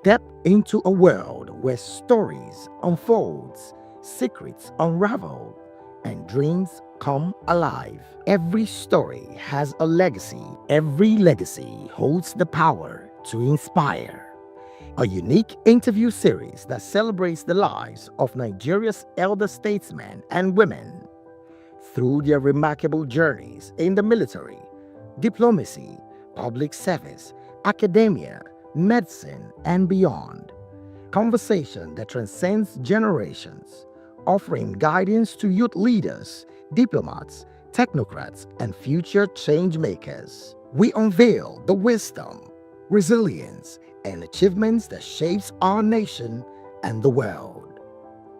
Step into a world where stories unfolds, secrets unravel, and dreams come alive. Every story has a legacy. Every legacy holds the power to inspire. A unique interview series that celebrates the lives of Nigeria's elder statesmen and women through their remarkable journeys in the military, diplomacy, public service, academia, medicine, and beyond. Conversation that transcends generations, offering guidance to youth leaders, diplomats, technocrats, and future change makers. We unveil the wisdom, resilience, and achievements that shapes our nation and the world.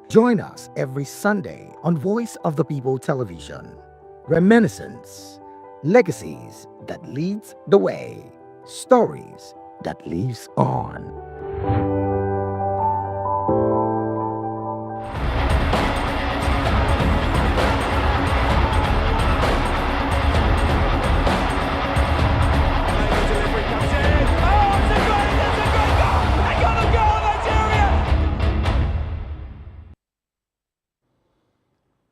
Join us every Sunday on Voice of the People Television. Reminiscence, legacies that leads the way, stories that lives on. Delivery comes in. Oh, it's a great goal! They got a goal, Nigeria!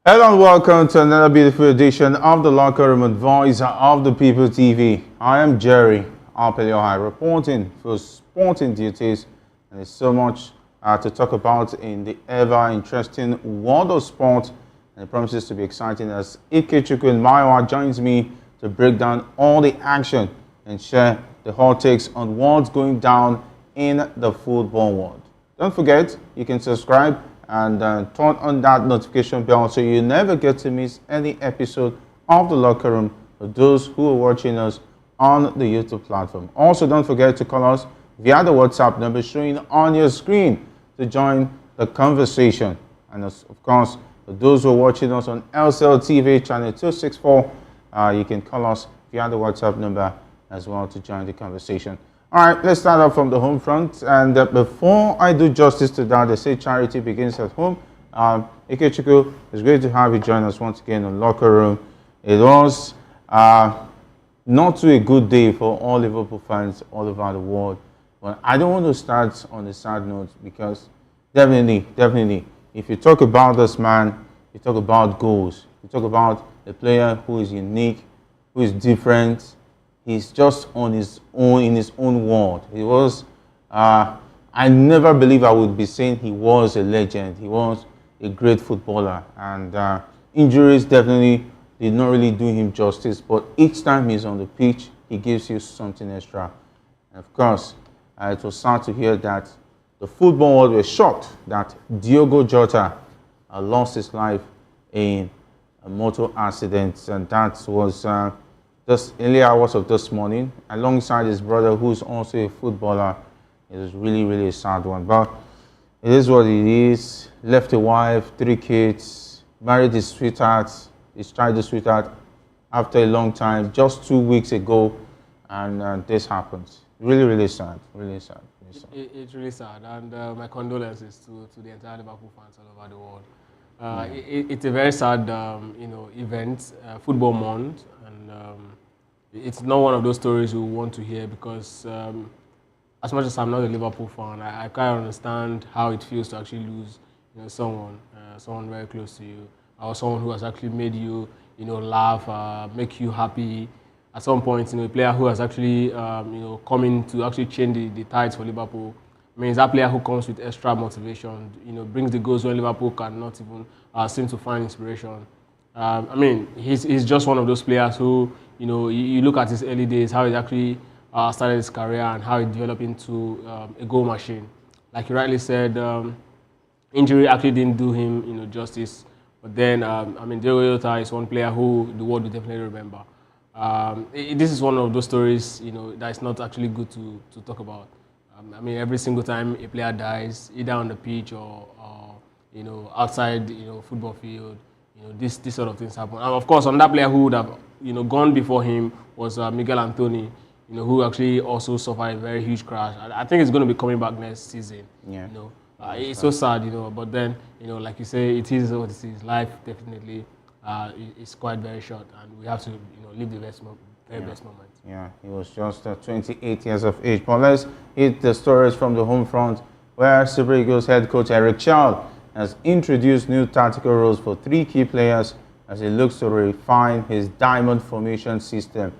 Hello and welcome to another beautiful edition of the Locker Room and Voice of the People TV. I am Jerry Alpeliohai reporting for sporting duties, and there's so much to talk about in the ever interesting world of sport, and it promises to be exciting as Ikechukwu Maiwa joins me to break down all the action and share the hot takes on what's going down in the football world. Don't forget, you can subscribe and turn on that notification bell so you never get to miss any episode of the Locker Room for those who are watching us on the YouTube platform. Also, don't forget to call us via the WhatsApp number showing on your screen to join the conversation. And of course, for those who are watching us on LCL TV channel 264, you can call us via the WhatsApp number as well to join the conversation. All right, let's start off from the home front. And before I do justice to that, they say charity begins at home. Ikechukwu, it's great to have you join us once again on Locker Room. It was not too a good day for all Liverpool fans all over the world. But I don't want to start on a sad note because definitely, if you talk about this man, you talk about goals. You talk about a player who is unique, who is different. He's just on his own, in his own world. He was, I never believe I would be saying he was a legend. He was a great footballer. And injuries definitely did not really do him justice. But each time he's on the pitch, he gives you something extra. And of course, it was sad to hear that the football world was shocked that Diogo Jota lost his life in a motor accident. And that was just early hours of this morning, alongside his brother, who's also a footballer. It was really a sad one. But it is what it is. Left a wife, 3 kids, married his sweetheart, his childhood sweetheart, after a long time, just 2 weeks ago, and this happens. Really sad. It's really sad, and my condolences to the entire Liverpool fans all over the world. It's a very sad, event, football month, and it's not one of those stories we want to hear because, as much as I'm not a Liverpool fan, I can't understand how it feels to actually lose, someone very close to you, or someone who has actually made you, laugh, make you happy. At some point, a player who has actually, come in to actually change the tides for Liverpool. I mean, it's that player who comes with extra motivation, brings the goals when Liverpool cannot even seem to find inspiration. I mean, he's just one of those players who, you look at his early days, how he actually started his career and how he developed into a goal machine. Like you rightly said, injury actually didn't do him, justice. But then, Diogo Jota is one player who the world will definitely remember. This is one of those stories, that is not actually good to talk about. Every single time a player dies, either on the pitch or outside, football field, this sort of things happen. And of course, on that player who would have, gone before him was Miguel Antoni, who actually also suffered a very huge crash. I think he's going to be coming back next season. Yeah. It's so sad, but then, like you say, it is what it is. Life definitely is quite very short, and we have to, live the best moment. Yeah, he was just 28 years of age. But let's hit the stories from the home front, where Super Eagles head coach Eric Charles has introduced new tactical roles for 3 key players as he looks to refine his diamond formation system.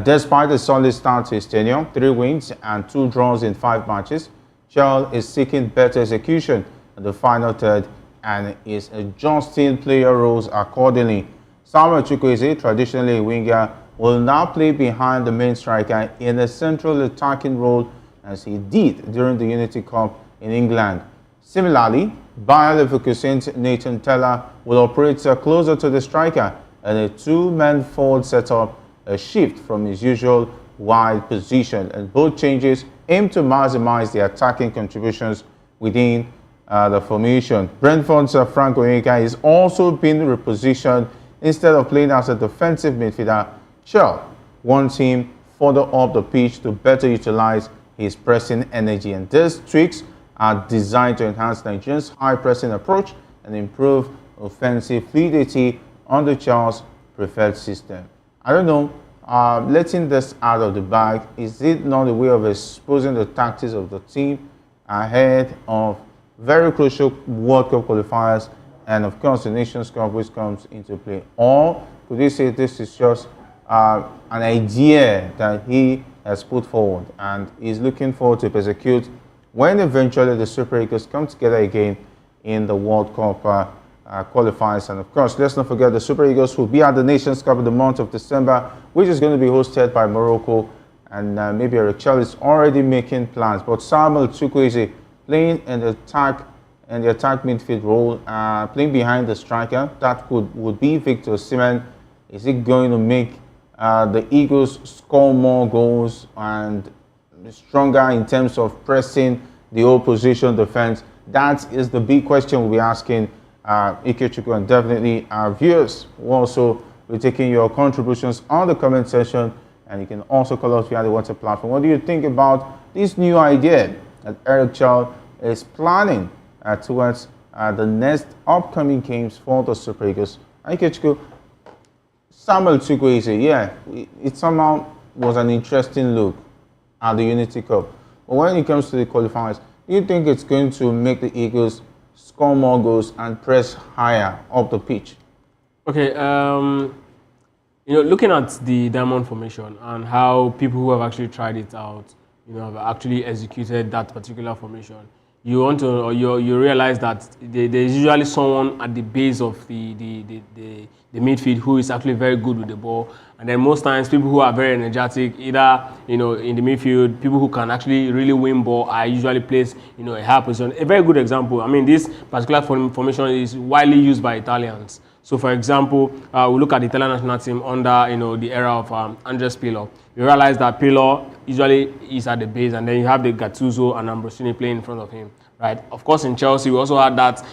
Despite a solid start to his tenure, 3 wins and 2 draws in 5 matches, Charles is seeking better execution in the final third and is adjusting player roles accordingly. Samuel Chukwueze, traditionally a winger, will now play behind the main striker in a central attacking role as he did during the Unity Cup in England. Similarly, Bayer Leverkusen's Nathan Teller will operate closer to the striker in a 2-man forward setup, a shift from his usual wide position, and both changes aim to maximize the attacking contributions within the formation. Brentford's Frank Onyeka is also being repositioned. Instead of playing as a defensive midfielder, Charles wants him further up the pitch to better utilize his pressing energy, and these tweaks are designed to enhance Nigeria's high-pressing approach and improve offensive fluidity under Charles' preferred system. I don't know, letting this out of the bag, is it not a way of exposing the tactics of the team ahead of very crucial World Cup qualifiers and of course the Nations Cup which comes into play? Or could you say this is just an idea that he has put forward and is looking forward to execute when eventually the Super Eagles come together again in the World Cup qualifiers? And of course, let's not forget the Super Eagles will be at the Nations Cup in the month of December, which is going to be hosted by Morocco, and maybe Eric Charles is already making plans. But Samuel Chukwueze playing in the attack midfield role, playing behind the striker, that would be Victor Osimhen. Is it going to make the Eagles score more goals and stronger in terms of pressing the opposition defense? That is the big question we'll be asking Ikechukwu, and definitely our viewers will also be taking your contributions on the comment section, and you can also call us via the WhatsApp platform. What do you think about this new idea that Eric Charles is planning towards the next upcoming games for the Super Eagles? Ikechukwu, Samuel Chukwueze, yeah, it somehow was an interesting look at the Unity Cup. But when it comes to the qualifiers, do you think it's going to make the Eagles score more goals and press higher up the pitch? Okay, looking at the diamond formation and how people who have actually tried it out, have actually executed that particular formation, you realize that there's usually someone at the base of the midfield who is actually very good with the ball, and then most times people who are very energetic, either in the midfield, people who can actually really win ball are usually placed a high position. A very good example, this particular formation is widely used by Italians. So, for example, we look at the Italian national team under the era of Andres Pirlo. You realize that Pirlo usually is at the base, and then you have the Gattuso and Ambrosini playing in front of him, right? Of course, in Chelsea, we also had that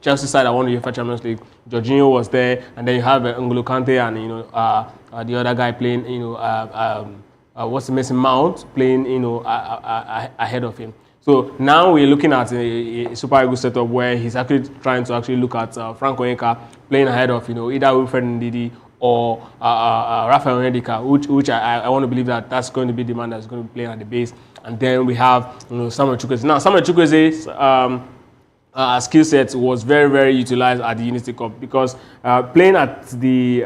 Chelsea side that won the UEFA Champions League. Jorginho was there, and then you have N'Golo Kante and the other guy playing Mason Mount playing ahead of him. So now we're looking at a Super Eagles setup where he's actually trying to look at Frank Onyeka playing ahead of either Wilfred Ndidi or Rafael Onyedika, which I want to believe that's going to be the man that's going to be playing at the base. And then we have Samuel Chukwueze. Now Samuel Chukwueze's skill set was very, very utilized at the Unity Cup because playing at the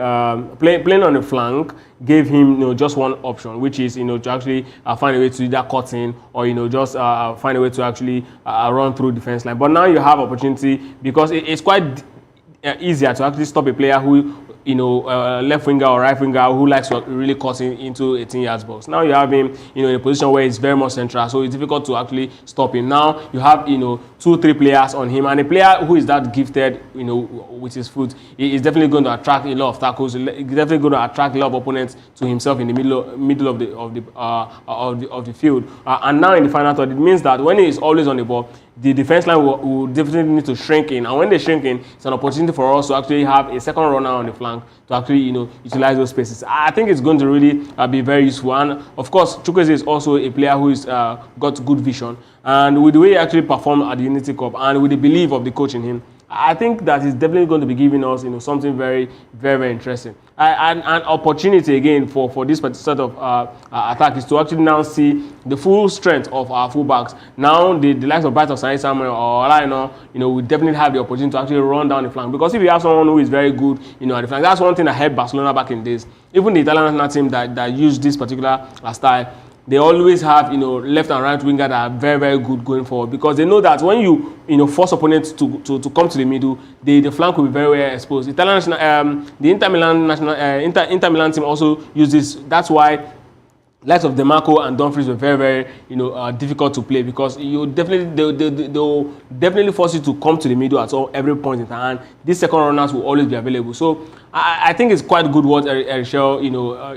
playing on the flank gave him just one option, which is to actually find a way to either cut in or just find a way to actually run through defense line. But now you have opportunity because it's quite easier to actually stop a player who left winger or right winger who likes to really cut into 18 yards box. Now you have him in a position where it's very much central, so it's difficult to actually stop him. Now you have 2-3 players on him, and a player who is that gifted with his foot is definitely going to attract a lot of tackles. He's definitely going to attract a lot of opponents to himself in the middle of the field. And now in the final third, it means that when he is always on the ball, the defense line will definitely need to shrink in, and when they shrink in, it's an opportunity for us to actually have a second runner on the flank to actually utilize those spaces. I think it's going to really be very useful. And of course, Chukwueze is also a player who is got good vision, and with the way he actually performed at the Unity Cup and with the belief of the coach in him, I think that is definitely going to be giving us, something very, very, very interesting. And opportunity again for this sort of attack is to actually now see the full strength of our fullbacks. Now the likes of Bright of Sané Samuel or Olaino, we definitely have the opportunity to actually run down the flank. Because if you have someone who is very good, at the flank, that's one thing that helped Barcelona back in days. Even the Italian national team that used this particular style, they always have left and right winger that are very, very good going forward, because they know that when you force opponents to come to the middle, the flank will be very, very exposed. The Inter Milan team also use this. That's why likes of DeMarco and Dumfries were very, very difficult to play, because they'll definitely force you to come to the middle at every point in time, and these second runners will always be available. So I think it's quite good what Eric Schell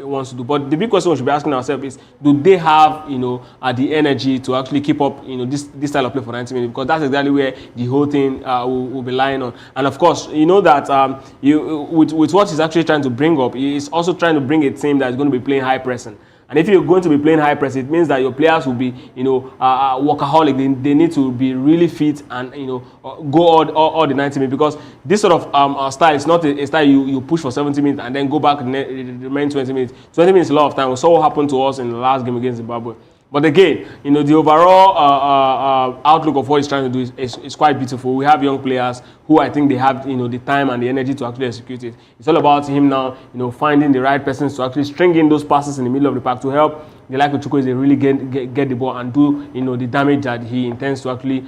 wants to do. But the big question we should be asking ourselves is, do they have the energy to actually keep up this style of play for 90 minutes? Because that's exactly where the whole thing will be lying on. And of course, that with what he's actually trying to bring up, he's also trying to bring a team that's going to be playing high pressing. And if you're going to be playing high press, it means that your players will be, workaholic. They need to be really fit and, go all the 90 minutes, because this sort of style is not a style you push for 70 minutes and then go back the remaining 20 minutes. 20 minutes is a lot of time. We saw what happened to us in the last game against Zimbabwe. But again, the overall outlook of what he's trying to do is quite beautiful. We have young players who I think they have the time and the energy to actually execute it. It's all about him now, finding the right persons to actually string in those passes in the middle of the park to help the like of Chukwueze really get the ball and do the damage that he intends to actually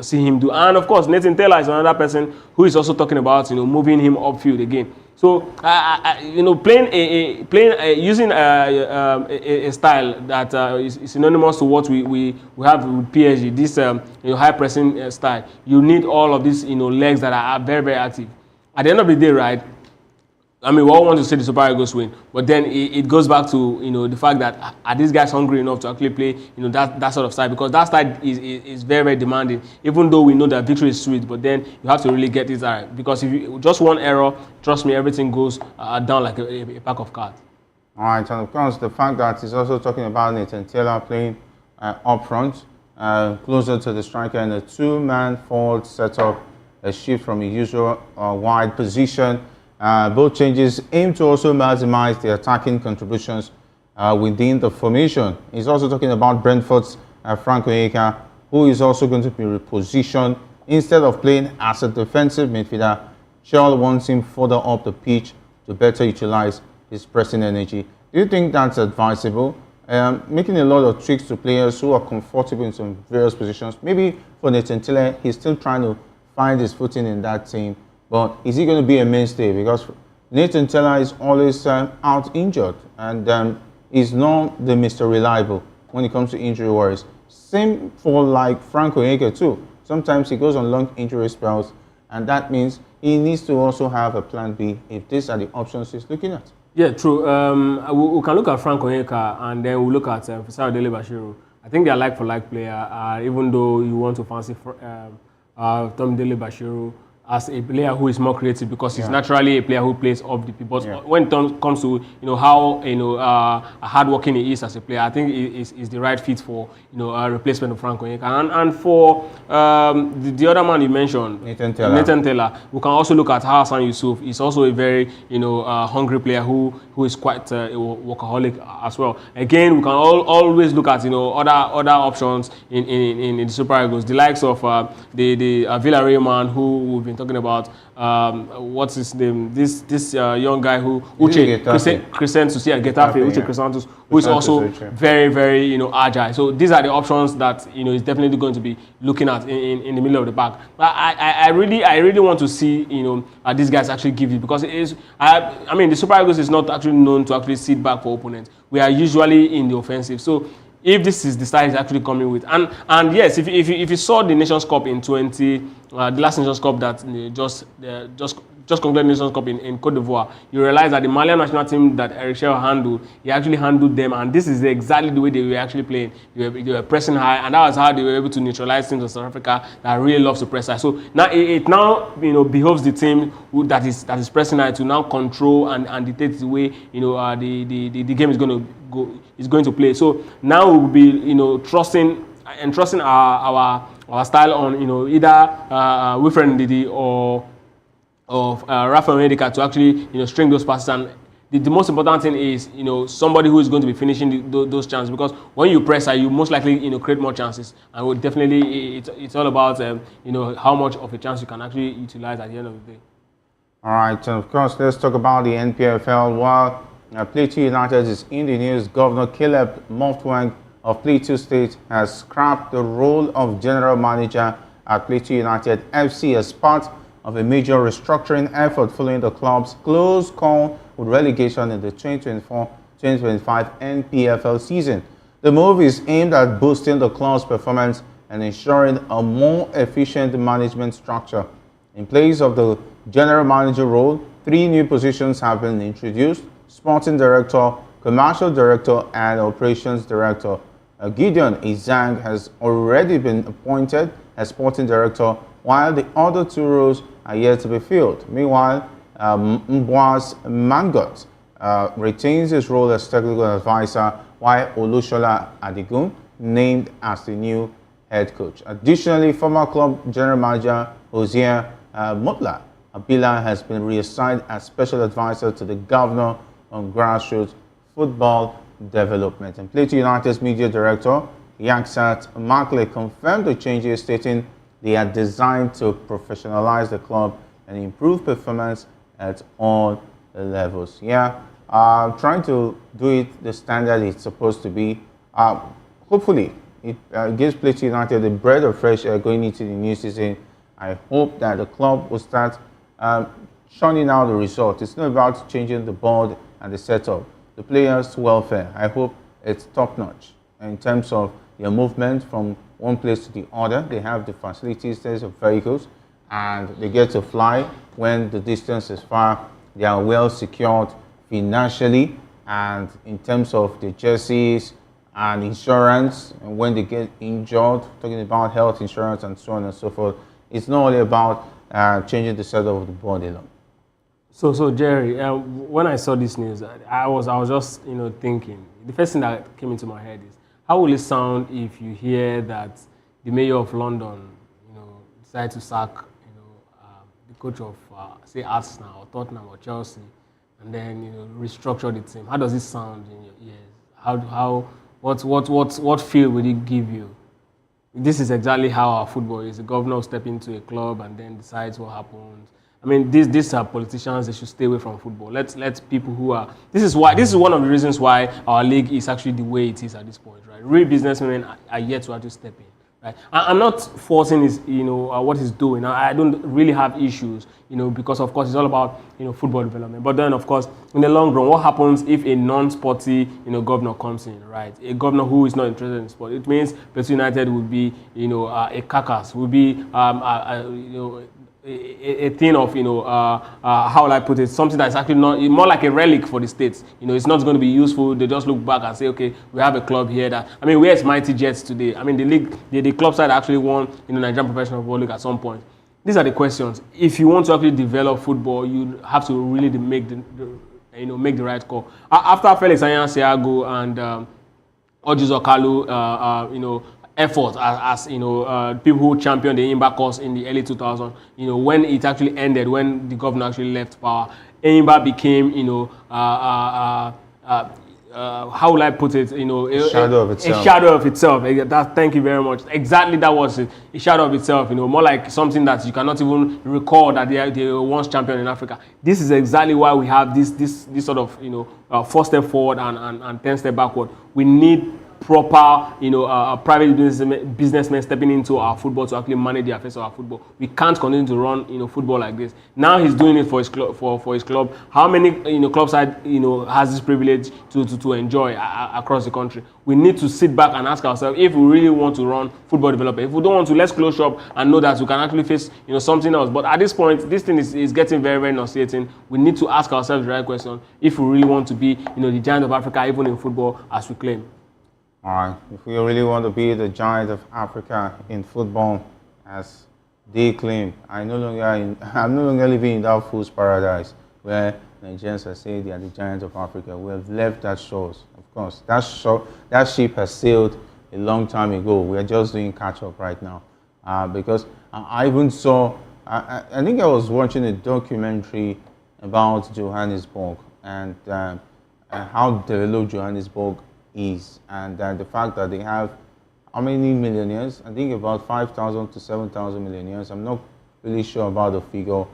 see him do. And of course, Nathan Taylor is another person who is also talking about moving him upfield again. So using a style that is synonymous to what we have with PSG, this high pressing style, you need all of these legs that are very, very active. At the end of the day, right? I mean, we all want to see the Super Eagles win, but then it goes back to the fact that are these guys hungry enough to actually play that sort of style, because that style is very, very demanding. Even though we know that victory is sweet, but then you have to really get it right, because if you just one error, trust me, everything goes down like a pack of cards. All right, and of course the fact that he's also talking about Nathan Taylor playing up front, closer to the striker in a two-man forward setup, a shift from a usual wide position. Both changes aim to also maximize the attacking contributions within the formation. He's also talking about Brentford's Frank Onyeka, who is also going to be repositioned. Instead of playing as a defensive midfielder, Schell wants him further up the pitch to better utilize his pressing energy. Do you think that's advisable? Making a lot of tricks to players who are comfortable in some various positions. Maybe for Nathan Taylor, he's still trying to find his footing in that team. But is he going to be a mainstay? Because Nathan Taylor is always out injured, and he's not the Mr. Reliable when it comes to injury worries. Same for like Frank Onyeka too. Sometimes he goes on long injury spells, and that means he needs to also have a plan B if these are the options he's looking at. Yeah, true. We can look at Frank Onyeka, and then we look at Fissayo Dele Bashiru. I think they are like-for-like player, even though you want to fancy Tom Dele Bashiru as a player who is more creative, because he's naturally a player who plays off the people. But when it comes to how hardworking he is as a player, I think is the right fit for a replacement of Frank Onyeka. And for the other man you mentioned, Nathan Taylor, we can also look at Hassan Yusuf. He's also a very hungry player who is quite a workaholic as well. Again, we can always look at other options in the Super Eagles, the likes of the Villarreal man who we've been talking about. What's his name? This young guy who Uche Crisantos, Uche Crisantos, who is also very, very agile. So these are the options that is definitely going to be looking at in the middle of the pack. I really want to see these guys actually give it, because it is. I mean, the Super Eagles is not actually known to actually sit back for opponents. We are usually in the offensive. So if this is the style he's actually coming with, and yes, if you saw the Nations Cup in the last Nations Cup that just concluded Nations Cup in Cote d'Ivoire, you realize that the Malian national team that Eric Schell handled, he actually handled them, and this is exactly the way they were actually playing. They were pressing high, and that was how they were able to neutralize teams of South Africa that really loves to press high. So now it now behoves the team that is pressing high to now control and dictate the way the game is going to play. So now we'll be trusting our our style on, either Wilfred Ndidi or of Rafael Medika to actually, string those passes. And the most important thing is, somebody who is going to be finishing those chances, because when you press, you most likely, create more chances. And we'll definitely, it's all about, how much of a chance you can actually utilize at the end of the day. All right, and of course, let's talk about the NPFL. While Plateau United is in the news, Governor Caleb Mutfwang of Plateau State has scrapped the role of general manager at Plateau United FC as part of a major restructuring effort following the club's close call with relegation in the 2024-2025 NPFL season. The move is aimed at boosting the club's performance and ensuring a more efficient management structure. In place of the general manager role, 3 new positions have been introduced: sporting director, commercial director, and operations director. Gideon Izang has already been appointed as sporting director, while the other 2 roles are yet to be filled. Meanwhile, Mbwas Mangot retains his role as technical advisor, while Olushola Adigun named as the new head coach. Additionally, former club general manager Osimhen Mutla Abila has been reassigned as special advisor to the governor on grassroots football development. And Plateau United's media director Yaksat Markley confirmed the changes, stating they are designed to professionalize the club and improve performance at all levels. Trying to do it the standard it's supposed to be. Hopefully, it gives Plateau United a breath of fresh air going into the new season. I hope that the club will start churning out the result. It's not about changing the board and the setup. The players' welfare, I hope it's top-notch in terms of their movement from one place to the other. They have the facilities, there's of vehicles, and they get to fly when the distance is far. They are well secured financially, and in terms of the jerseys and insurance, and when they get injured, talking about health insurance and so on and so forth. It's not only about changing the setup of the board alone. So Jerry, when I saw this news, I was just thinking. The first thing that came into my head is, how will it sound if you hear that the mayor of London, decided to sack, the coach of say Arsenal or Tottenham or Chelsea, and then restructure the team? How does it sound in your ears? What feel will it give you? This is exactly how our football is. The governor will step into a club and then decides what happens. I mean, these are politicians. They should stay away from football. Let people who are. This is one of the reasons why our league is actually the way it is at this point, right? Real businessmen are yet to actually step in, right? I'm not forcing his, what he's doing. I don't really have issues, because of course it's all about football development. But then of course, in the long run, what happens if a non-sporty governor comes in, right? A governor who is not interested in sport. It means Plateau United would be a carcass, would be a thing of, how will I put it, something that's actually not, more like a relic for the States. It's not going to be useful. They just look back and say, okay, we have a club here that, where's Mighty Jets today? The league, the club side actually won Nigerian Professional Football League at some point. These are the questions. If you want to actually develop football, you have to really make the right call. After Felix Anyansiago and Ojuzo Kalu, effort as people who championed the Imba cause in the early 2000s, when it actually ended, when the governor actually left power, Imba became, how will I put it, a shadow of itself. A shadow of itself. Thank you very much. Exactly, that was it. A shadow of itself, more like something that you cannot even recall that they were once champion in Africa. This is exactly why we have this sort of 4 step forward and 10 step backward. We need proper, private businessmen stepping into our football to actually manage the affairs of our football. We can't continue to run, football like this. Now he's doing it for his club. For his club, how many, club side, has this privilege to enjoy across the country? We need to sit back and ask ourselves if we really want to run football development. If we don't want to, let's close shop and know that we can actually face, something else. But at this point, this thing is getting very, very nauseating. We need to ask ourselves the right question: if we really want to be, the giant of Africa, even in football, as we claim. All right, if we really want to be the giant of Africa in football, as they claim, I'm no longer living in that fool's paradise where Nigerians are saying they are the giant of Africa. We have left that shores. Of course, that ship has sailed a long time ago. We are just doing catch up right now. because I even saw, I think I was watching a documentary about Johannesburg and how developed Johannesburg is, and the fact that they have how many millionaires? I think about 5,000 to 7,000 millionaires. I'm not really sure about the figure,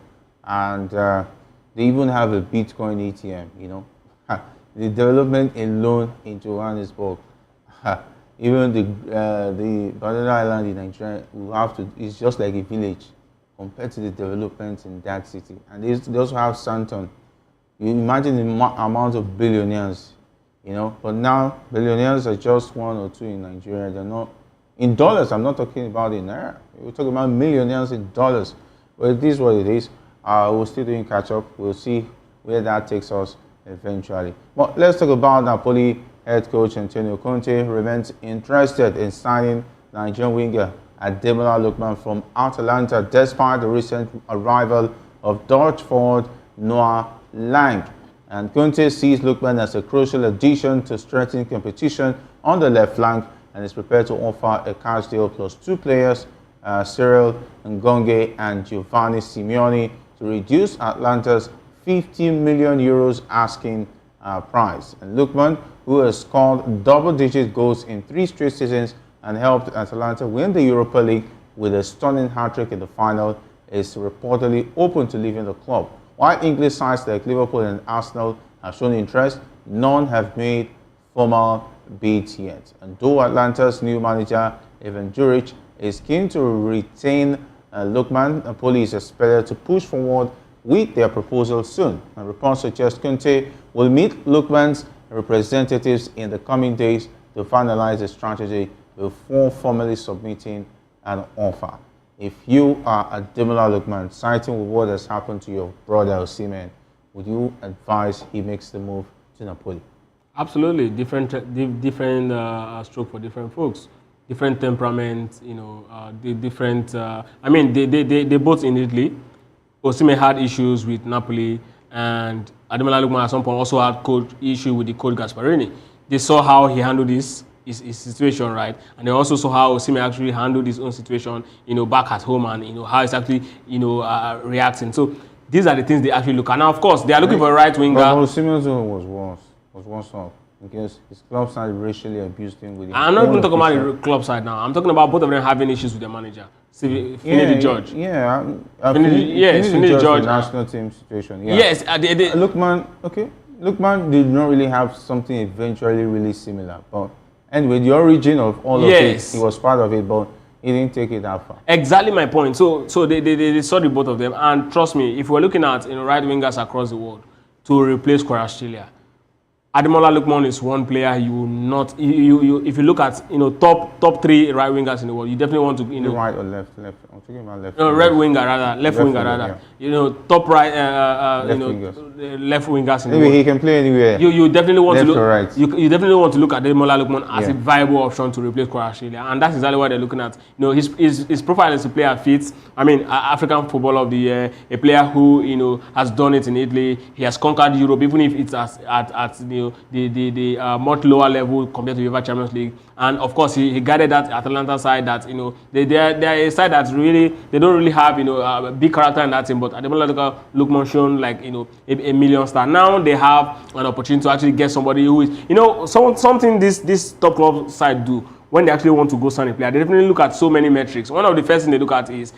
and they even have a Bitcoin ATM. You know, the development alone in Johannesburg, even the Banana Island in Nigeria will have to. It's just like a village compared to the development in that city, and they also have Santon. You imagine the amount of billionaires, you know. But now billionaires are just one or two in Nigeria. They're not in dollars. I'm not talking about in naira. We're talking about millionaires in dollars. But it is what it is. We're still doing catch up. We'll see where that takes us eventually. But let's talk about Napoli head coach Antonio Conte remains interested in signing Nigerian winger Ademola Lookman from Atalanta despite the recent arrival of Dutch forward Noah Lang. And Conte sees Lookman as a crucial addition to strengthen competition on the left flank and is prepared to offer a cash deal plus two players, Cyril Ngonge and Giovanni Simeone, to reduce Atlanta's 50 million euros asking price. And Lookman, who has scored double-digit goals in 3 straight seasons and helped Atalanta win the Europa League with a stunning hat-trick in the final, is reportedly open to leaving the club. While English sides like Liverpool and Arsenal have shown interest, none have made formal bids yet. And though Atlanta's new manager, Ivan Juric, is keen to retain Lookman, Napoli is expected to push forward with their proposal soon. And reports suggest Conte will meet Lookman's representatives in the coming days to finalize the strategy before formally submitting an offer. If you are Ademola Lookman, citing with what has happened to your brother Osimhen, would you advise he makes the move to Napoli? Absolutely, different stroke for different folks, different temperament. You know, different. I mean, they both in Italy. Osimhen had issues with Napoli, and Ademola Lookman at some point also had issue with the coach Gasparini. They saw how he handled his situation, right? And they also saw how Osimhen actually handled his own situation, you know, back at home, and you know how he's actually, you know, reacting. So these are the things they actually look at. Now, of course, they are looking for a right winger. But Osimhen's own was worse off because his club side racially abused him with. I'm not even talking about the club side now. I'm talking about both of them having issues with their manager. Finidi George. Yeah, Finidi George. The national team situation. Yeah. Yes, Lookman. Okay, Lookman did not really have something eventually really similar, but anyway, the origin of all of it, he was part of it, but he didn't take it that far. Exactly my point. So they saw the both of them, and trust me, if we're looking at, you know, right wingers across the world to replace Kvaratskhelia, Ademola Lookman is one player you will not. If you look at, you know, top 3 right wingers in the world, you definitely want to, you know. Right or left? I'm talking about left. No, right winger rather, left winger rather. Yeah. You know, top right, left you know, wingers. left wingers in the Maybe world. he can play anywhere. You definitely want left to look. Or right. You definitely want to look at Ademola Lookman as a viable option to replace Kvaratskhelia, and that's exactly what they're looking at. You know, his profile as a player fits. I mean, African Footballer of the Year, a player who, you know, has done it in Italy. He has conquered Europe, even if it's at you know, the much lower level compared to the UEFA Champions League. And of course, he guided that Atalanta side that, you know, they're a side that really, they don't really have, you know, a big character in that team. But Ademola Lookman shown, like, you know, a million star. Now they have an opportunity to actually get somebody who is, you know, something this top club side do. When they actually want to go sign a player, they definitely look at so many metrics. One of the first things they look at is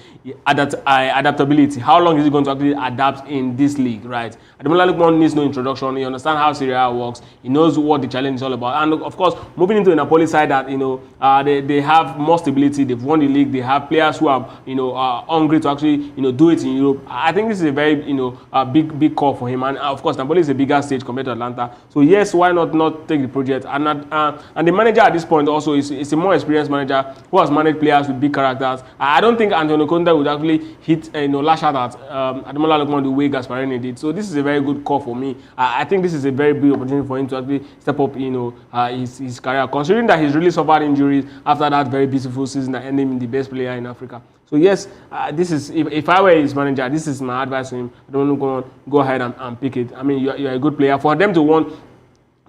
adaptability. How long is he going to actually adapt in this league, right? Ademola Lookman needs no introduction. He understands how Serie A works. He knows what the challenge is all about. And of course, moving into a Napoli side that, you know, they have more stability. They've won the league. They have players who are, you know, hungry to actually, you know, do it in Europe. I think this is a very, you know, big call for him. And of course, Napoli is a bigger stage compared to Atlanta. So yes, why not take the project? And the manager at this point also is a more experienced manager who has managed players with big characters. I don't think Antonio Conte would actually hit, you know, lash out at Ademola Lookman the way Gasparini did. So this is a very good call for me. I think this is a very big opportunity for him to actually step up, you know, his career, considering that he's really suffered injuries after that very beautiful season that ended him the best player in Africa. So yes, this is, if I were his manager, this is my advice to him. I don't want to go ahead and pick it. I mean, you're a good player. For them to want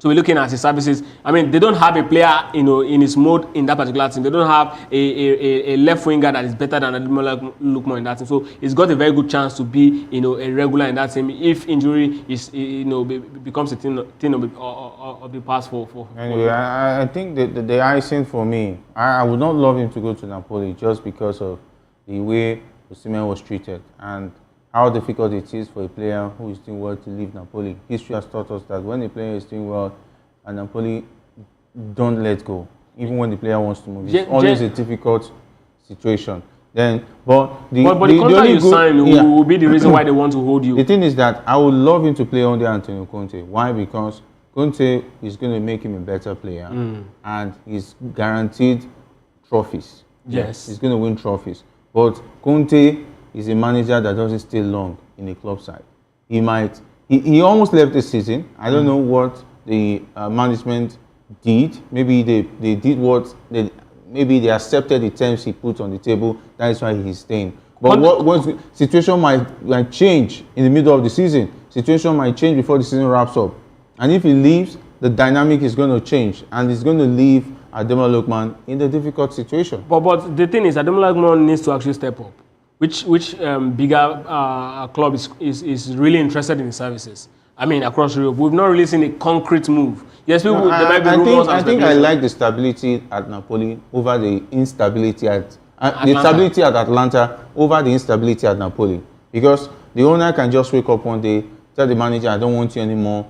So we're looking at his services. I mean, they don't have a player, in his mode in that particular team. They don't have a left winger that is better than Ademola Lookman in that team. So he's got a very good chance to be, a regular in that team if injury is, becomes a thing of the past for. Anyway, I think the icing for me, I would not love him to go to Napoli just because of the way Osimhen was treated and how difficult it is for a player who is doing well to leave Napoli. History has taught us that when a player is doing well and Napoli don't let go, even when the player wants to move. It's always a difficult situation. Then, but the contract you sign will be the reason why they want to hold you. The thing is that I would love him to play under Antonio Conte. Why? Because Conte is going to make him a better player and he's guaranteed trophies. Yes. He's going to win trophies. But Conte is a manager that doesn't stay long in a club side. He almost left the season. I don't know what the management did. Maybe they did maybe they accepted the terms he put on the table. That is why he's staying. But what situation might change in the middle of the season. Situation might change before the season wraps up. And if he leaves, the dynamic is going to change. And he's going to leave Ademola Lookman in a difficult situation. But the thing is, Ademola Lookman needs to actually step up. Which bigger club is really interested in his services? I mean, across Europe, we've not really seen a concrete move. Yes, there might be rumors. I think I like the stability at Napoli over the instability the stability at Atlanta over the instability at Napoli, because the owner can just wake up one day, tell the manager, "I don't want you anymore."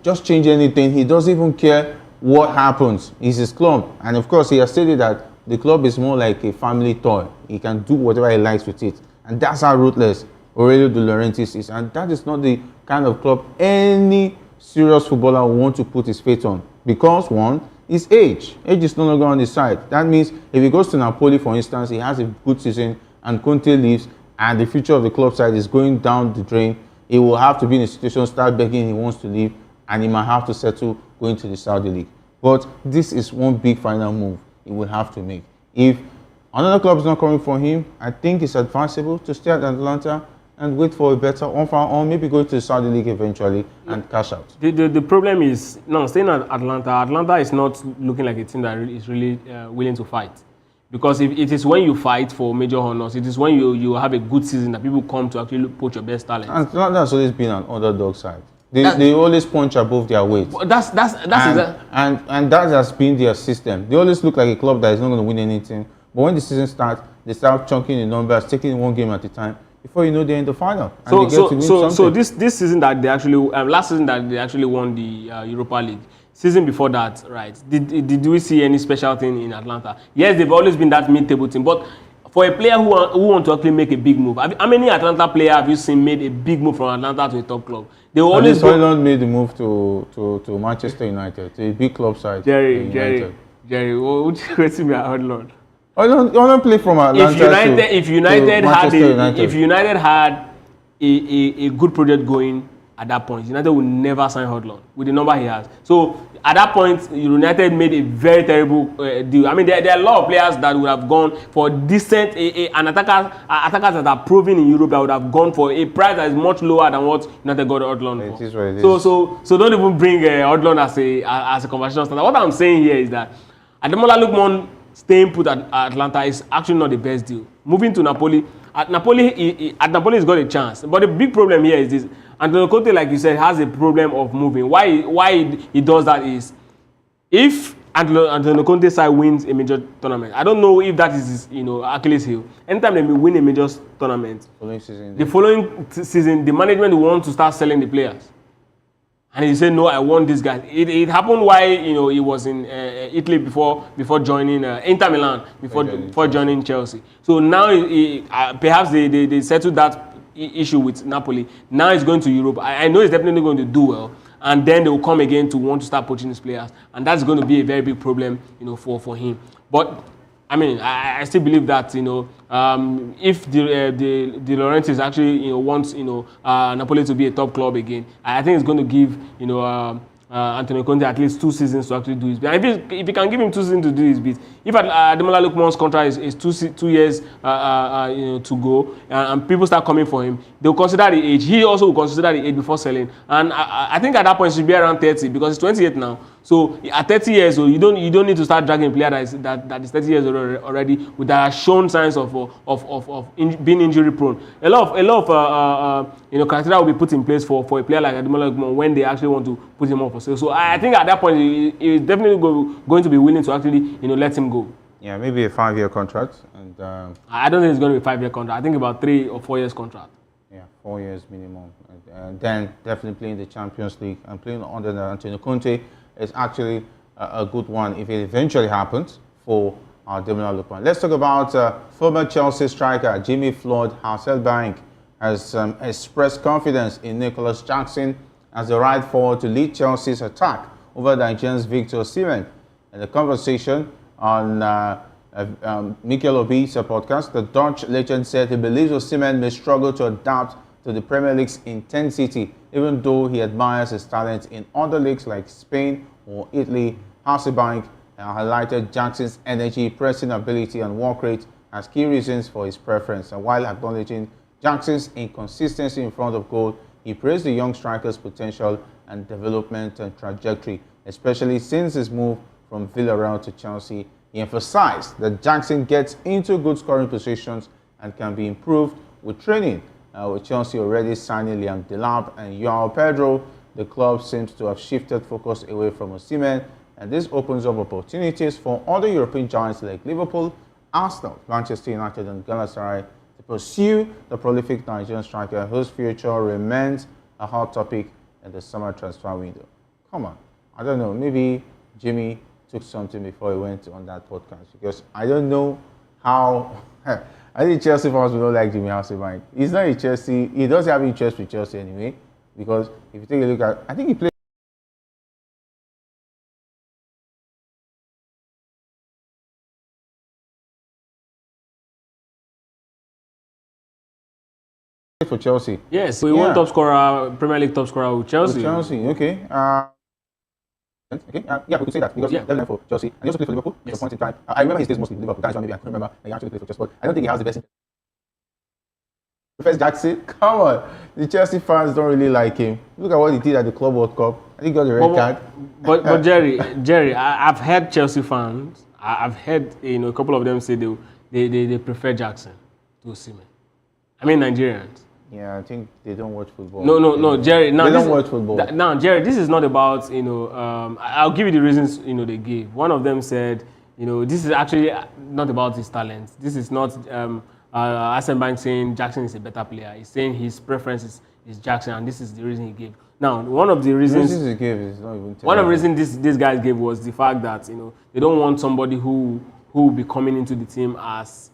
Just change anything. He doesn't even care what happens. It's his club, and of course, he has stated that the club is more like a family toy. He can do whatever he likes with it. And that's how ruthless Aurelio De Laurentiis is. And that is not the kind of club any serious footballer will want to put his faith on. Because, one, is age. Age is no longer on his side. That means if he goes to Napoli, for instance, he has a good season and Conte leaves and the future of the club side is going down the drain, he will have to be in a situation, start begging he wants to leave, and he might have to settle going to the Saudi League. But this is one big final move he will have to make. If another club is not coming for him, I think it's advisable to stay at Atlanta and wait for a better offer, or maybe go to the Saudi League eventually and cash out. The problem is, staying at Atlanta is not looking like a team that is really willing to fight. Because if it is when you fight for major honors, it is when you have a good season that people come to actually poach your best talent. And Atlanta has always been an underdog side. They always punch above their weight. That's and that has been their system. They always look like a club that is not going to win anything. But when the season starts, they start chunking the numbers, taking one game at a time. Before you know, they're in the final. So this season that they actually last season that they actually won the Europa League. Season before that, right? Did we see any special thing in Atlanta? Yes, they've always been that mid-table team, but for a player who want to actually make a big move, how many Atlanta players have you seen made a big move from Atlanta to a top club? They always Hoyland made the move to Manchester United, to a big club side. Jerry, what do you say me Hoyland? Hoyland played from Atlanta if United had a good project going at that point, United would never sign Hoyland with the number he has. So at that point, United made a very terrible deal. I mean, there are a lot of players that would have gone for decent and attackers that are proven in Europe that would have gone for a price that is much lower than what United got Hoyland for. It is what it is. So don't even bring Hoyland as a conversation starter. What I'm saying here is that Ademola Lookman staying put at Atlanta is actually not the best deal. Moving to Napoli, he's got a chance. But the big problem here is this. Antonio Conte, like you said, has a problem of moving. Why he does that is, if Antonio Conte's side wins a major tournament, I don't know if that is his, Achilles heel. Anytime they win a major tournament, the following season, the management will want to start selling the players. And he said, no, I want this guy. It happened while he was in Italy before joining Inter Milan, before joining Chelsea. So now perhaps they settled that issue with Napoli. Now he's going to Europe. I know he's definitely going to do well. And then they will come again to want to start poaching his players. And that's going to be a very big problem, for him. But I mean, I still believe that if De Laurentiis actually wants Napoli to be a top club again, I think it's going to give Antonio Conte at least 2 seasons to actually do his bit. And if he can give him 2 seasons to do his bit, if Ademola Lookman's contract is 2 years to go, and people start coming for him, they'll consider the age. He also will consider the age before selling. And I think at that point, he should be around 30 because he's 28 now. So at 30 years old, you don't need to start dragging a player that is 30 years old already, that has shown signs of being injury prone. A lot of criteria will be put in place for a player like Ademola Lookman when they actually want to put him up for sale. So I think at that point, he's definitely going to be willing to actually let him go. Yeah, maybe a 5-year contract. And I don't think it's going to be a 5-year contract. I think about 3 or 4 years contract. Yeah, 4 years minimum. And then definitely playing the Champions League and playing under Antonio Conte is actually a good one if it eventually happens for Ademola Lookman. Let's talk about former Chelsea striker Jimmy Floyd Hasselbank has expressed confidence in Nicholas Jackson as the right forward to lead Chelsea's attack over Nigerian's Victor Osimhen. In the conversation on Mikel Obi's podcast, the Dutch legend said he believes Osimhen may struggle to adapt to the Premier League's intensity, even though he admires his talent in other leagues like Spain or Italy. Hasselbank highlighted Jackson's energy, pressing ability, and work rate as key reasons for his preference. And while acknowledging Jackson's inconsistency in front of goal, he praised the young striker's potential and development and trajectory, especially since his move from Villarreal to Chelsea. He emphasized that Jackson gets into good scoring positions and can be improved with training. With Chelsea already signing Liam Delap and João Pedro, the club seems to have shifted focus away from Osimhen, and this opens up opportunities for other European giants like Liverpool, Arsenal, Manchester United, and Galatasaray to pursue the prolific Nigerian striker whose future remains a hot topic in the summer transfer window. Come on, I don't know, maybe Jimmy took something before he went on that podcast, because I don't know how. I think Chelsea fans will not like Jimmy Hasselbank. He's not a Chelsea. He doesn't have interest with Chelsea anyway, because if you take a look at, I think he played for Chelsea. Yes, we won top scorer, Premier League top scorer with Chelsea. With Chelsea, okay. Okay, yeah, we could say that because he's definitely for Chelsea. And he also played for Liverpool at a point in time. I remember his days mostly with Liverpool. That's why maybe I can remember that he actually played for Chelsea. But I don't think he has the best. First Jackson, come on. The Chelsea fans don't really like him. Look at what he did at the Club World Cup. I think he got the red card. But Jerry, I've heard Chelsea fans. I've heard a couple of them say they prefer Jackson to Osimhen. I mean Nigerians. Yeah, I think they don't watch football. No, Jerry. Now, they don't watch football. Now, Jerry, this is not about, I'll give you the reasons, they gave. One of them said, this is actually not about his talent. This is not Hasselbank saying Jackson is a better player. He's saying his preference is Jackson, and this is the reason he gave. Now, one of the reasons he gave is not even one of the reasons these guys gave was the fact that, they don't want somebody who will be coming into the team as,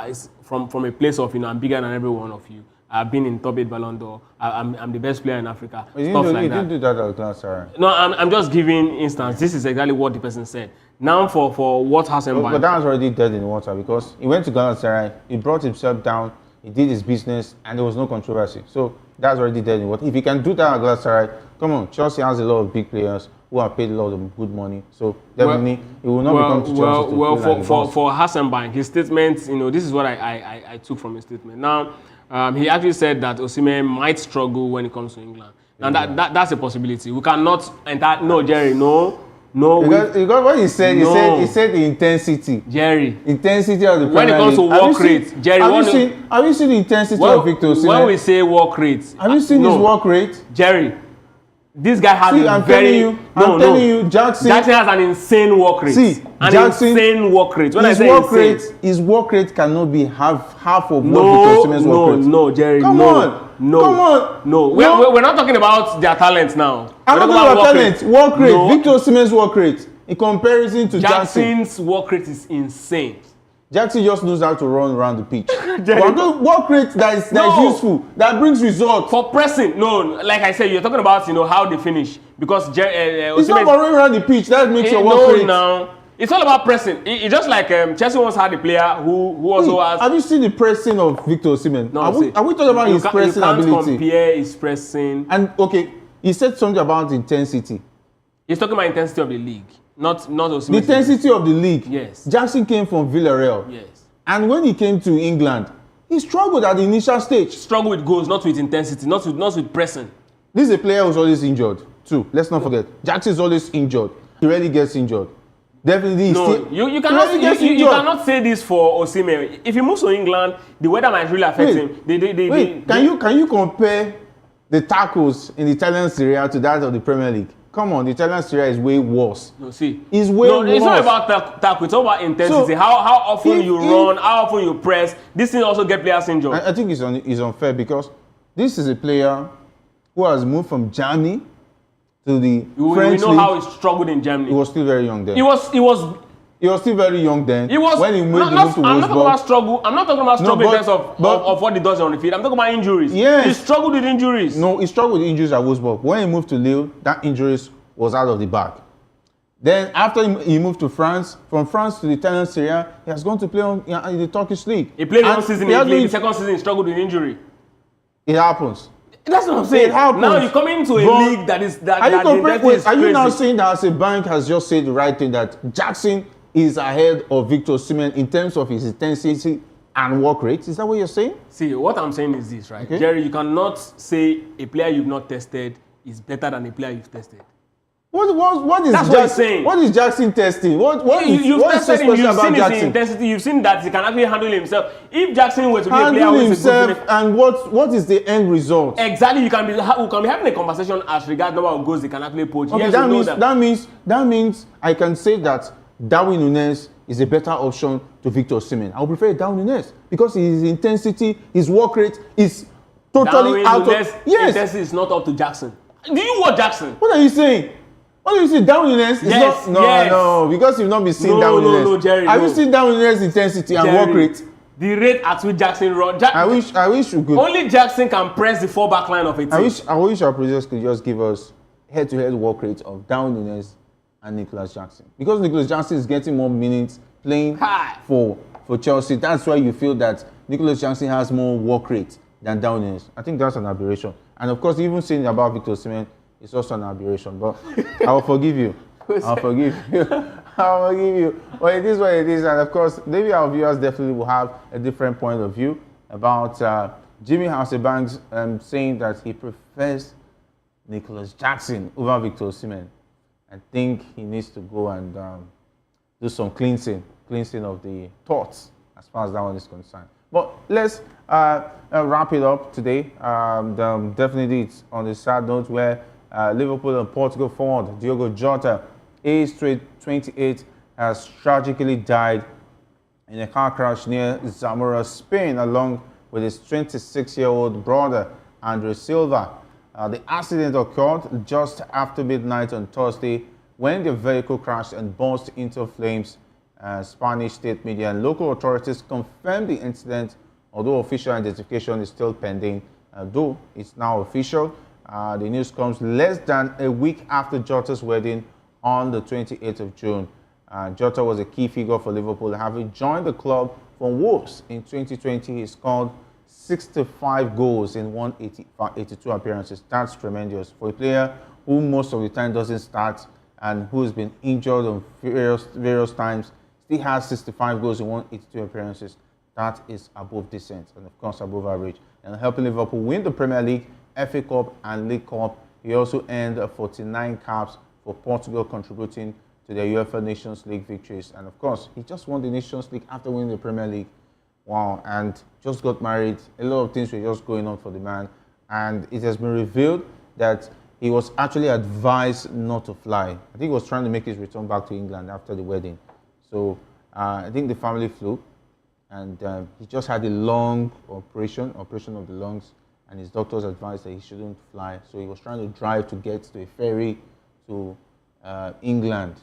is from a place of, I'm bigger than every one of you. I've been in top 8 Ballon d'Or. I'm the best player in Africa. He didn't do that at Galatasaray. No, I'm just giving instance. This is exactly what the person said. Now for what Hasselbank. But that was already dead in the water, because he went to Galatasaray, he brought himself down, he did his business, and there was no controversy. So that's already dead in the water. If he can do that at Galatasaray, come on, Chelsea has a lot of big players who are paid a lot of good money. So definitely, he will not become to Chelsea. For Hasselbank, his statement, this is what I took from his statement. Now, he actually said that Osimhen might struggle when it comes to England. Now that's a possibility. We cannot enter. No, Jerry, no. Because what he said, he said the intensity. Jerry. Intensity of the Premier League. When it comes to work rate, Jerry. Have you seen the intensity of Victor Osimhen? When we say work rate. Have you seen his work rate? Jerry. This guy has I'm telling you, Jackson has an insane work rate. Insane work rate. When his work rate cannot be half of what Victor Osimhen's work rate. No, Jerry. Come on. No. We're not talking about their talent now. I'm not talking about talent. Work rate. No. Victor Osimhen's work rate in comparison to Jackson's work rate is insane. Jackson just knows how to run around the pitch. Work rate that is useful, that brings results. For pressing, no, like I said, you're talking about how they finish, because it's not about running around the pitch. That makes your work rate. No, it's all about pressing. It's just like Chelsea once had a player who also has. Have you seen the pressing of Victor Osimhen? No, are we talking about his pressing ability? You can't compare his pressing. And okay, he said something about intensity. He's talking about intensity of the league, not Osimhen. The intensity of the league. Yes. Jackson came from Villarreal. Yes. And when he came to England, he struggled at the initial stage. Struggle with goals, not with intensity, not with pressing. This is a player who's always injured, too. Let's not forget. Jackson is always injured. He rarely gets injured. Definitely, you cannot say this for Osimhen. If he moves to England, the weather might really affect him. Can you compare the tackles in the Italian Serie A to that of the Premier League? Come on, the Italian Serie A is way worse. No, see, it's way worse. It's not about tackle. It's all about intensity. So, how often you run, how often you press. This thing also get players injured. I think it's unfair because this is a player who has moved from Germany to the French We know league. How he struggled in Germany. He was still very young then. He was still very young then. He was when he moved to I'm not talking Wolfsburg. about struggle. I'm not talking about struggle in terms of what he does on the field. I'm talking about injuries. Yes. He struggled with injuries. No, he struggled with injuries at Wolfsburg. When he moved to Lille, that injuries was out of the bag. Then after he moved to France, from France to the Italian Serie A, he has gone to play in the Turkish league. He played one season in Italy. The second season he struggled with injury. It happens. That's what I'm saying. It happens. Now you come into a league that is that. Are you now saying that as a bank has just said the right thing, that Jackson is ahead of Victor Osimhen in terms of his intensity and work rate? Is that what you're saying? See, what I'm saying is this, right? Okay. Jerry, you cannot say a player you've not tested is better than a player you've tested. What is That's Jackson? what he's saying. What is Jackson testing? What is so special you've about seen Jackson? his intensity. You've seen that he can actually handle himself. If Jackson were to be a player Handle who is himself, and what is the end result? Exactly, we can be having a conversation as regards number of goals they can actually poach. Okay, yes, that means I can say that Darwin Núñez is a better option to Victor Osimhen. I would prefer Darwin Núñez because his intensity, his work rate is totally out of. Yes, intensity is not up to Jackson. Do you watch Jackson? What are you saying? What do you see? Darwin Núñez is yes, not. No, because you've not been seeing Darwin Núñez. No, Jerry. Have you seen Darwin Núñez intensity and work rate? The rate at which Jackson runs. I wish you could. Only Jackson can press the full back line of a team. I wish our producers could just give us head-to-head work rate of Darwin Núñez and Nicholas Jackson, because Nicholas Jackson is getting more minutes playing for Chelsea. That's why you feel that Nicholas Jackson has more work rate than Darwin Núñez. I think that's an aberration. And of course, even saying about Victor Osimhen is also an aberration. But I will forgive you. I'll forgive you. I'll forgive you. But it is what it is. And of course, maybe our viewers definitely will have a different point of view about Jimmy Housebanks saying that he prefers Nicholas Jackson over Victor Osimhen. I think he needs to go and do some cleansing of the thoughts as far as that one is concerned. But let's wrap it up today. Definitely it's on the sad note where Liverpool and Portugal forward Diogo Jota, aged 28, has tragically died in a car crash near Zamora, Spain, along with his 26-year-old brother, Andre Silva. The accident occurred just after midnight on Thursday when the vehicle crashed and burst into flames. Spanish state media and local authorities confirmed the incident, although official identification is still pending. Though it's now official, the news comes less than a week after Jota's wedding on the 28th of June. Jota was a key figure for Liverpool, having joined the club from Wolves in 2020. He scored 65 goals in 182 appearances. That's tremendous for a player who most of the time doesn't start and who has been injured on various times. Still has 65 goals in 182 appearances. That is above decent and of course above average. And helping Liverpool win the Premier League, FA Cup and League Cup. He also earned 49 caps for Portugal, contributing to the UEFA Nations League victories. And of course, he just won the Nations League after winning the Premier League. Wow, and just got married. A lot of things were just going on for the man. And it has been revealed that he was actually advised not to fly. I think he was trying to make his return back to England after the wedding. So I think the family flew, and he just had a long operation of the lungs, and his doctors advised that he shouldn't fly. So he was trying to drive to get to a ferry to England.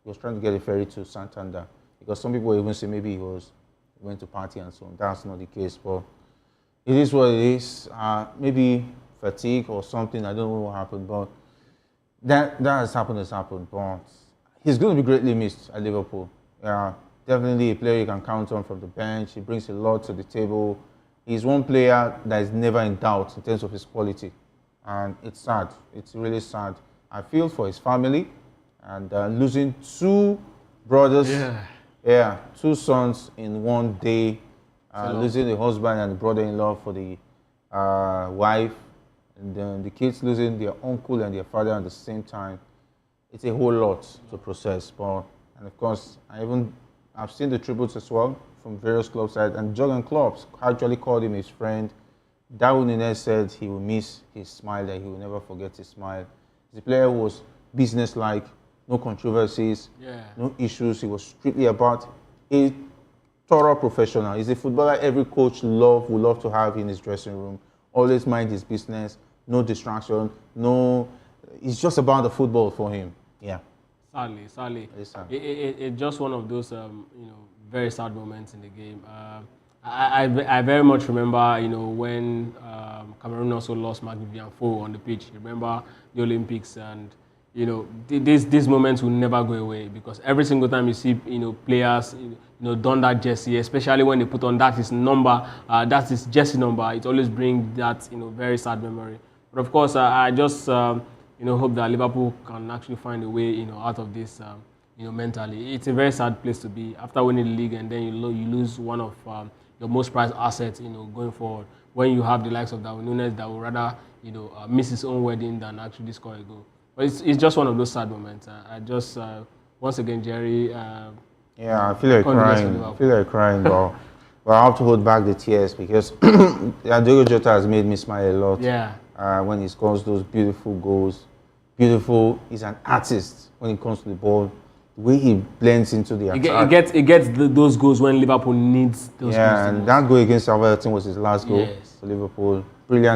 He was trying to get a ferry to Santander, because some people even say maybe he went to party and so on. That's not the case, but it is what it is. Maybe fatigue or something. I don't know what happened, but that has happened. But he's going to be greatly missed at Liverpool. Definitely a player you can count on from the bench. He brings a lot to the table. He's one player that is never in doubt in terms of his quality. and it's sad. It's really sad. I feel for his family, and losing two brothers, yeah, two sons in one day, losing the husband and the brother-in-law for the wife, and then the kids losing their uncle and their father at the same time. It's a whole lot to process, and of course, I've seen the tributes as well from various club sides, and Jurgen Klopp actually called him his friend. Darwin Núñez said he will miss his smile, that he will never forget his smile. The player was businesslike, no controversies, no issues. He was strictly about a thorough professional. He's a footballer every coach would love to have in his dressing room. Always mind his business, no distraction, no. It's just about the football for him. Yeah. Sadly. It's sad. It's just one of those, very sad moments in the game. I very much remember, when Cameroon also lost Marc Vivian Foe on the pitch. Remember the Olympics, and these moments will never go away, because every single time you see players don that jersey, especially when they put on that his number, that's his jersey number, it always brings that very sad memory. But of course, I just hope that Liverpool can actually find a way out of this. Mentally, it's a very sad place to be after winning the league, and then you lose one of your most prized assets, going forward. When you have the likes of Darwin Núñez that would rather, miss his own wedding than actually score a goal. But it's just one of those sad moments. I just, once again, Jerry. Yeah, I feel like crying. But I have to hold back the tears, because Diogo Jota has made me smile a lot. Yeah. When he scores those beautiful goals. He's an artist when it comes to the ball. The way he blends into the attack. It gets those goals when Liverpool needs those goals. Yeah, and that goal against Everton was his last goal for Liverpool. Brilliant